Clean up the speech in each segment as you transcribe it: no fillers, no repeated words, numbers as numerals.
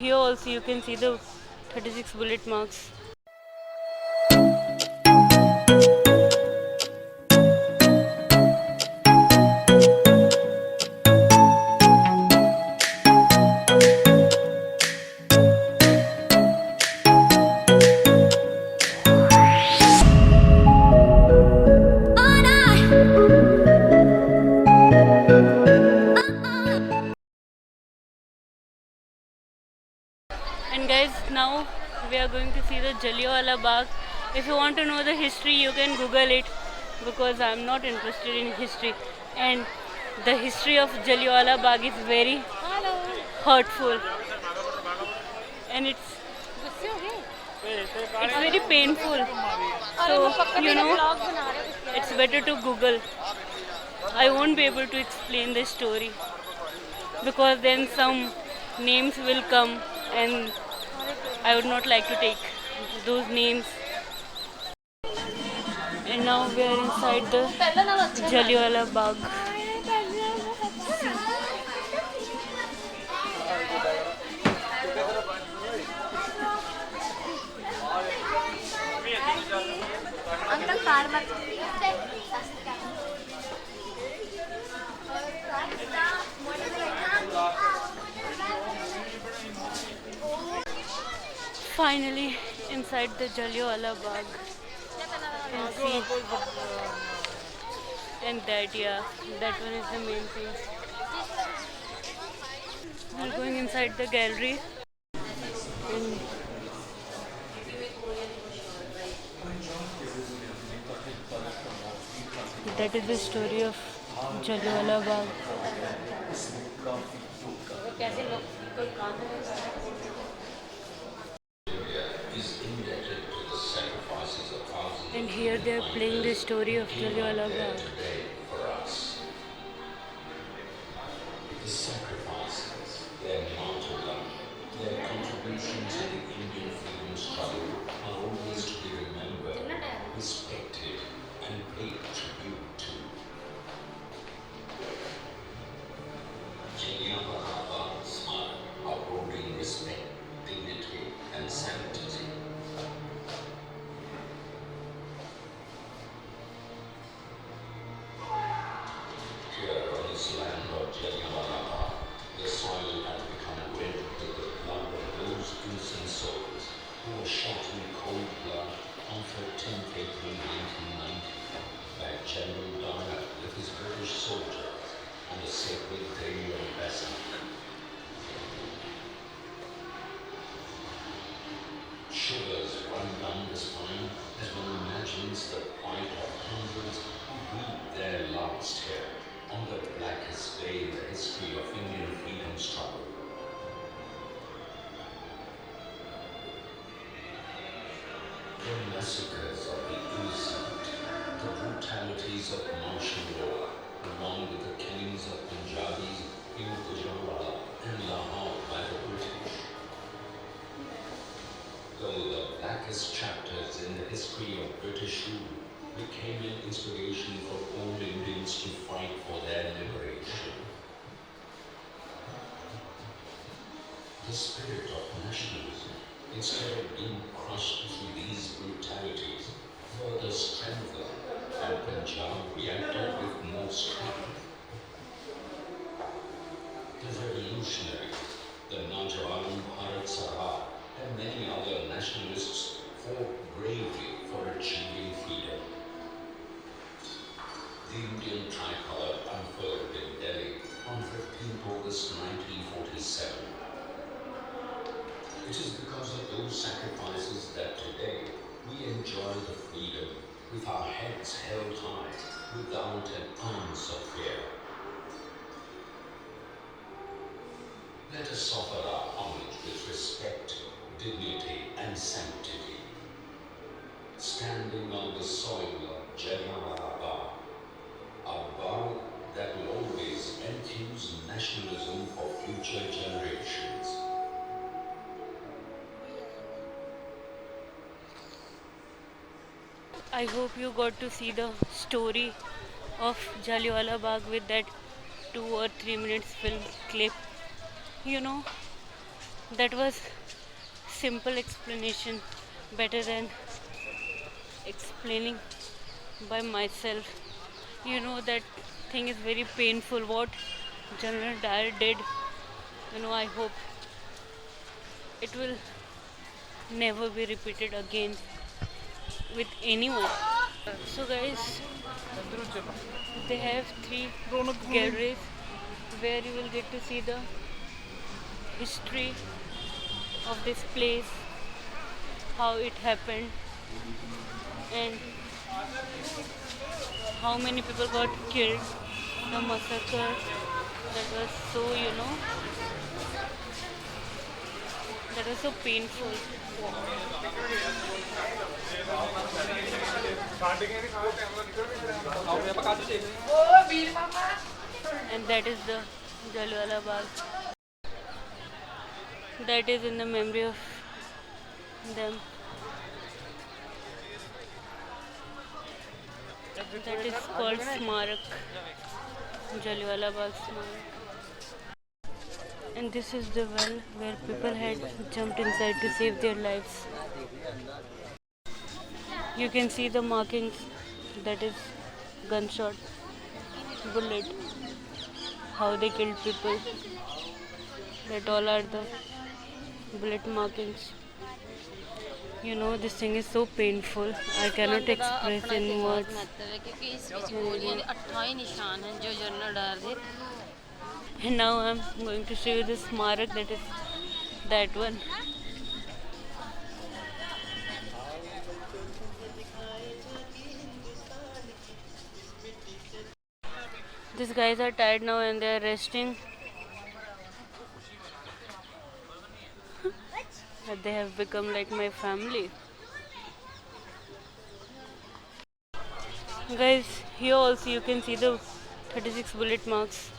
Here also you can see the 36 bullet marks. And guys, now we are going to see the Jallianwala Bagh. If you want to know the history, you can Google it because I'm not interested in history. And the history of Jallianwala Bagh is very hurtful, and it's very painful. So it's better to Google. I won't be able to explain the story because then some names will come and I would not like to take those names. And now we are inside the Jallianwala Bagh. Finally inside the Jallianwala Bagh. And see, and that, yeah, that one is the main thing. We're going inside the gallery, and that is the story of Jallianwala Bagh. And here they are playing the story of Jallianwala Bagh. The sacrifices, their martyrdom, their contribution to the Indian freedom struggle are always to be remembered, respected, and paid tribute to. Jallianwala Bagh's upholding respect, dignity, and sanctity. Here on this land of Jallianwala Bagh, the soil has become red with the blood of those innocent souls who were shot in cold blood on 13th April 1990 by General Dyer with his British soldiers on the sacred day of Basak. Shivers run down the spine as one imagines the plight of hundreds who breathed their last here on the blackest day in the history of Indian freedom struggle. The massacres of the innocent, the brutalities of martial law, along with the killings of Punjabis in Gujranwala and Lahore by the British. Though the blackest chapters in the history of British rule became an inspiration for all Indians to fight for their liberation. The spirit of nationalism, instead of being crushed through these brutalities, further strengthened, and Punjab reacted with more strength. The revolutionaries, the Naujawan Bharat Sabha, and many other nationalists fought bravely for achieving freedom. The Indian tricolour unfurled in Delhi on 15th August 1947. It is because of those sacrifices that today we enjoy the freedom with our heads held high, without an ounce of fear. Let us offer our homage with respect, dignity, and sanctity. Standing on the soil of Jallianwala Bagh, a Bagh that will always enthuse nationalism for future generations. I hope you got to see the story of Jallianwala Bagh with that 2 or 3 minutes film clip. You know, That was simple explanation, better than explaining by myself. You know that thing is very painful. What General Dyer did, I hope it will never be repeated again with anyone. So guys, they have three galleries where you will get to see the history of this place, how it happened, and how many people got killed, the massacre that was so, that was so painful. And that is the Jallianwala Bagh. That is in the memory of them. That is called Smarak, Jallianwala Bagh Smarak. And this is the well where people had jumped inside to save their lives. You can see the markings, that is gunshot, bullet, how they killed people. That all are the bullet markings. This thing is so painful. I cannot express in words. And now I'm going to show you the smarak, that is that one. These guys are tired now and they are resting. But they have become like my family. Guys, here also you can see the 36 bullet marks.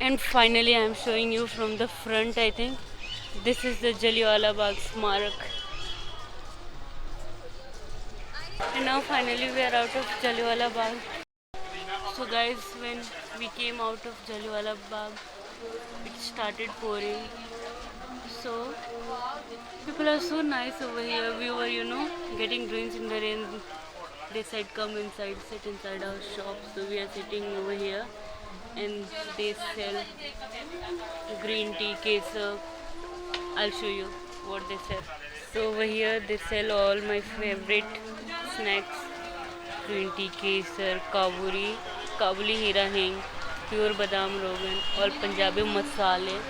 And finally I am showing you from the front, I think. This is the Jallianwala Bagh Smarak. And now finally we are out of Jallianwala Bagh. So guys, when we came out of Jallianwala Bagh, it started pouring. So people are so nice over here. We were, getting drinks in the rain. They said come inside, sit inside our shop. So we are sitting over here and they sell green tea, kesar. I'll show you what they sell. So over here they sell all my favorite snacks. Green tea, kesar, Kabuli Hira Hing, pure badam rogan, all Punjabi masale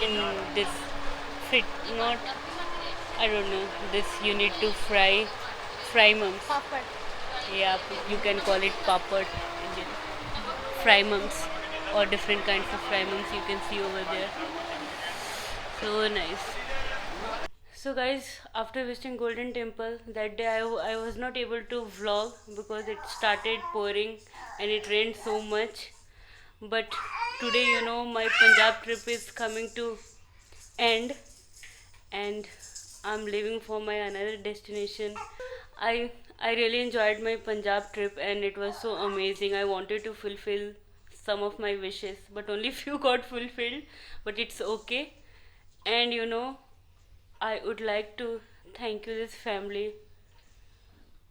in this fit, not, I don't know, this you need to fry mums. Papad. Yeah, you can call it papad. Fry mums or different kinds of fry mums you can see over there. So nice. So guys, after visiting Golden Temple, that day I was not able to vlog because it started pouring and it rained so much. But today, my Punjab trip is coming to end and I'm leaving for my another destination. I really enjoyed my Punjab trip and it was so amazing. I wanted to fulfill some of my wishes, but only few got fulfilled. But it's okay. And I would like to thank you, this family,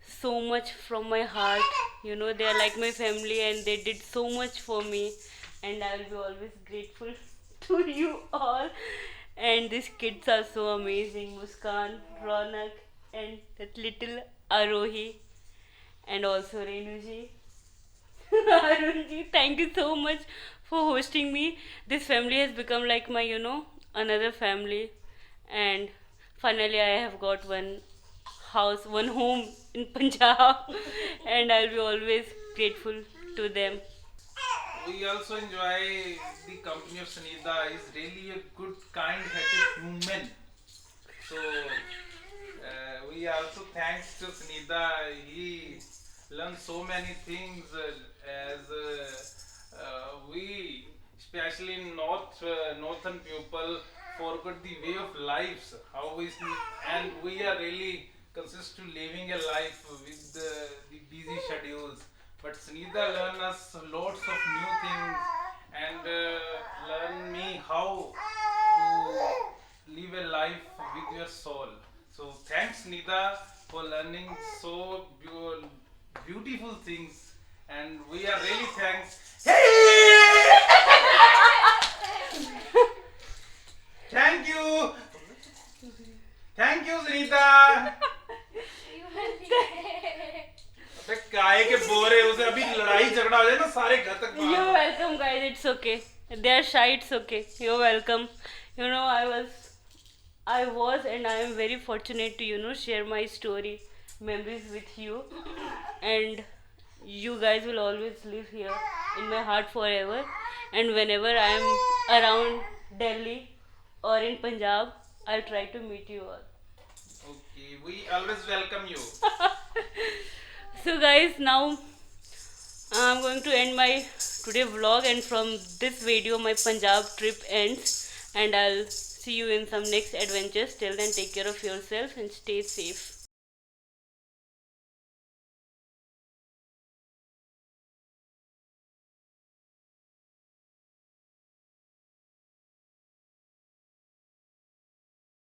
so much from my heart. They are like my family and they did so much for me, and I will be always grateful to you all. And these kids are so amazing, Muskan, Ronak, and that little Arohi, and also Renuji. Arunji, thank you so much for hosting me. This family has become like my, another family. And finally, I have got one house, one home in Punjab, and I'll be always grateful to them. We also enjoy the company of Sunita. He's really a good, kind-hearted human. So we also thanks to Sunita. He learned so many things as we, especially in northern people, forgot the way of lives. How we and we are really consist to living a life with the busy schedules. But Sunita learned us lots of new things and learn me how to live a life with your soul. So thanks Nida for learning so beautiful things, and we are really thanks. Thank you. Thank you Sunita. अबे काय के बोल रहे हो उसे, अभी लड़ाई झगड़ा हो जाए ना सारे घर तक बात। You're welcome, guys. It's okay. They're shy. It's okay. You're welcome. You know, I was, and I am very fortunate to share my story, memories with you, and you guys will always live here in my heart forever. And whenever I am around Delhi or in Punjab, I'll try to meet you all. Okay, we always welcome you. So guys, now I'm going to end my today vlog, and from this video my Punjab trip ends, and I'll see you in some next adventures. Till then, take care of yourself and stay safe.